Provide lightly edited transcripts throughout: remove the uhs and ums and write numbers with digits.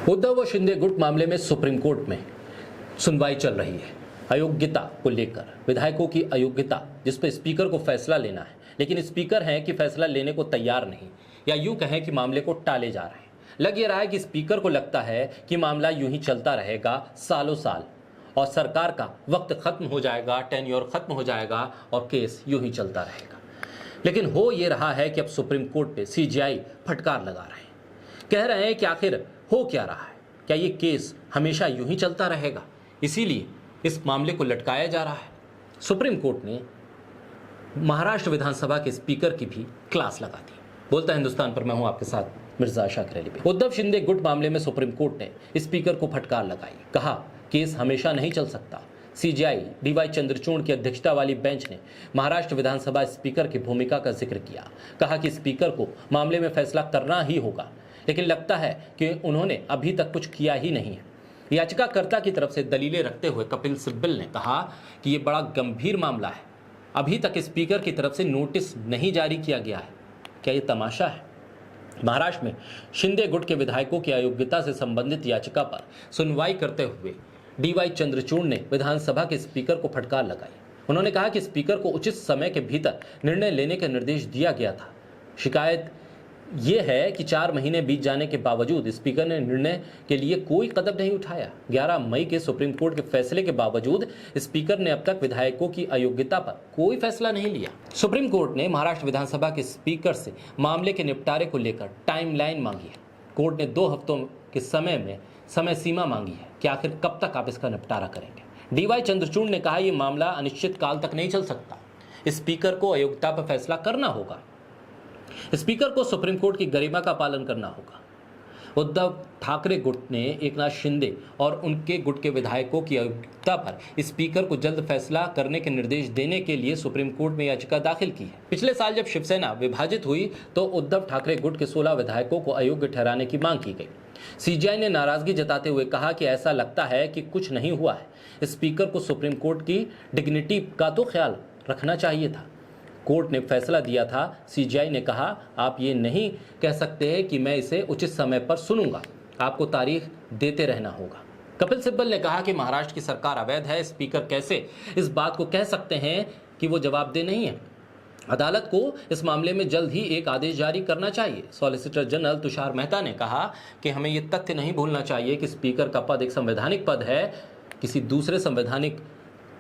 उद्धव व शिंदे गुट मामले में सुप्रीम कोर्ट में सुनवाई चल रही है। अयोग्यता को लेकर विधायकों की अयोग्यता, जिस पर स्पीकर को फैसला लेना है, लेकिन स्पीकर हैं कि फैसला लेने को तैयार नहीं, या यूं कहें कि मामले को टाले जा रहे हैं। लग ये रहा है कि स्पीकर को लगता है कि मामला यूं ही चलता रहेगा सालों साल और सरकार का वक्त खत्म हो जाएगा, टेन्योर खत्म हो जाएगा और केस यूं ही चलता रहेगा। लेकिन हो ये रहा है कि अब सुप्रीम कोर्ट पे सीजेआई फटकार लगा रहे हैं, कह रहे हैं कि आखिर हो क्या रहा है, क्या ये केस हमेशा यूं ही चलता रहेगा, इसीलिए इस मामले को लटकाया जा रहा है। सुप्रीम कोर्ट ने महाराष्ट्र विधानसभा के स्पीकर की भी क्लास लगा दी। बोलता हिंदुस्तान पर मैं हूं आपके साथ मिर्जा शाकिर अली। उद्धव शिंदे गुट मामले में सुप्रीम कोर्ट ने स्पीकर को फटकार लगाई, कहा केस हमेशा नहीं चल सकता। सीजेआई डीवाई चंद्रचूड़ की अध्यक्षता वाली बेंच ने महाराष्ट्र विधानसभा स्पीकर की भूमिका का जिक्र किया, कहा कि स्पीकर को मामले में फैसला करना ही होगा, लेकिन लगता है कि उन्होंने अभी तक कुछ किया ही नहीं है। याचिकाकर्ता की तरफ से दलीलें रखते हुए कपिल सिब्बल ने कहा कि यह बड़ा गंभीर मामला है, अभी तक स्पीकर की तरफ से नोटिस नहीं जारी किया गया है। क्या यह तमाशा है? महाराष्ट्र में शिंदे गुट के विधायकों की अयोग्यता से संबंधित याचिका पर सुनवाई करते हुए डीवाई चंद्रचूड़ ने विधानसभा के स्पीकर को फटकार लगाई। उन्होंने कहा कि स्पीकर को उचित समय के भीतर निर्णय लेने का निर्देश दिया गया था। शिकायत यह है कि 4 महीने बीत जाने के बावजूद स्पीकर ने निर्णय के लिए कोई कदम नहीं उठाया। 11 मई के सुप्रीम कोर्ट के फैसले के बावजूद स्पीकर ने अब तक विधायकों की अयोग्यता पर कोई फैसला नहीं लिया। सुप्रीम कोर्ट ने महाराष्ट्र विधानसभा के स्पीकर से मामले के निपटारे को लेकर टाइमलाइन मांगी है। कोर्ट ने 2 हफ्तों के समय सीमा मांगी है कि आखिर कब तक आप इसका निपटारा करेंगे। डीवाई चंद्रचूड़ ने कहा यह मामला अनिश्चित काल तक नहीं चल सकता, स्पीकर को अयोग्यता पर फैसला करना होगा। स्पीकर को सुप्रीम कोर्ट की गरिमा का पालन करना होगा। उद्धव ठाकरे गुट ने एकनाथ शिंदे और उनके गुट के विधायकों की अयोग्यता पर स्पीकर को जल्द फैसला करने के निर्देश देने के लिए सुप्रीम कोर्ट में याचिका दाखिल की है। पिछले साल जब शिवसेना विभाजित हुई तो उद्धव ठाकरे गुट के 16 विधायकों को अयोग्य ठहराने की मांग की गई। सीजेआई ने नाराजगी जताते हुए कहा कि ऐसा लगता है कि कुछ नहीं हुआ है, स्पीकर को सुप्रीम कोर्ट की डिग्निटी का तो ख्याल रखना चाहिए था। कोर्ट ने फैसला दिया था। सीजेआई ने कहा आप ये नहीं कह सकते हैं कि मैं इसे उचित समय पर सुनूंगा, आपको तारीख देते रहना होगा। कपिल सिब्बल ने कहा कि महाराष्ट्र की सरकार अवैध है, स्पीकर कैसे इस बात को कह सकते हैं कि वो जवाबदेह नहीं है। अदालत को इस मामले में जल्द ही एक आदेश जारी करना चाहिए। सॉलिसिटर जनरल तुषार मेहता ने कहा कि हमें ये तथ्य नहीं भूलना चाहिए कि स्पीकर का पद एक संवैधानिक पद है, किसी दूसरे संवैधानिक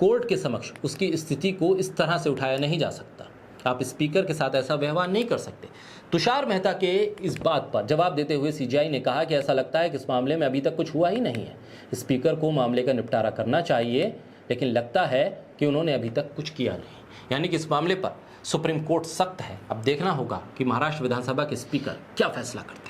कोर्ट के समक्ष उसकी स्थिति को इस तरह से उठाया नहीं जा सकता। आप स्पीकर के साथ ऐसा व्यवहार नहीं कर सकते। तुषार मेहता के इस बात पर जवाब देते हुए सीजेआई ने कहा कि ऐसा लगता है कि इस मामले में अभी तक कुछ हुआ ही नहीं है, स्पीकर को मामले का निपटारा करना चाहिए, लेकिन लगता है कि उन्होंने अभी तक कुछ किया नहीं। यानी कि इस मामले पर सुप्रीम कोर्ट सख्त है। अब देखना होगा कि महाराष्ट्र विधानसभा के स्पीकर क्या फैसला करते हैं।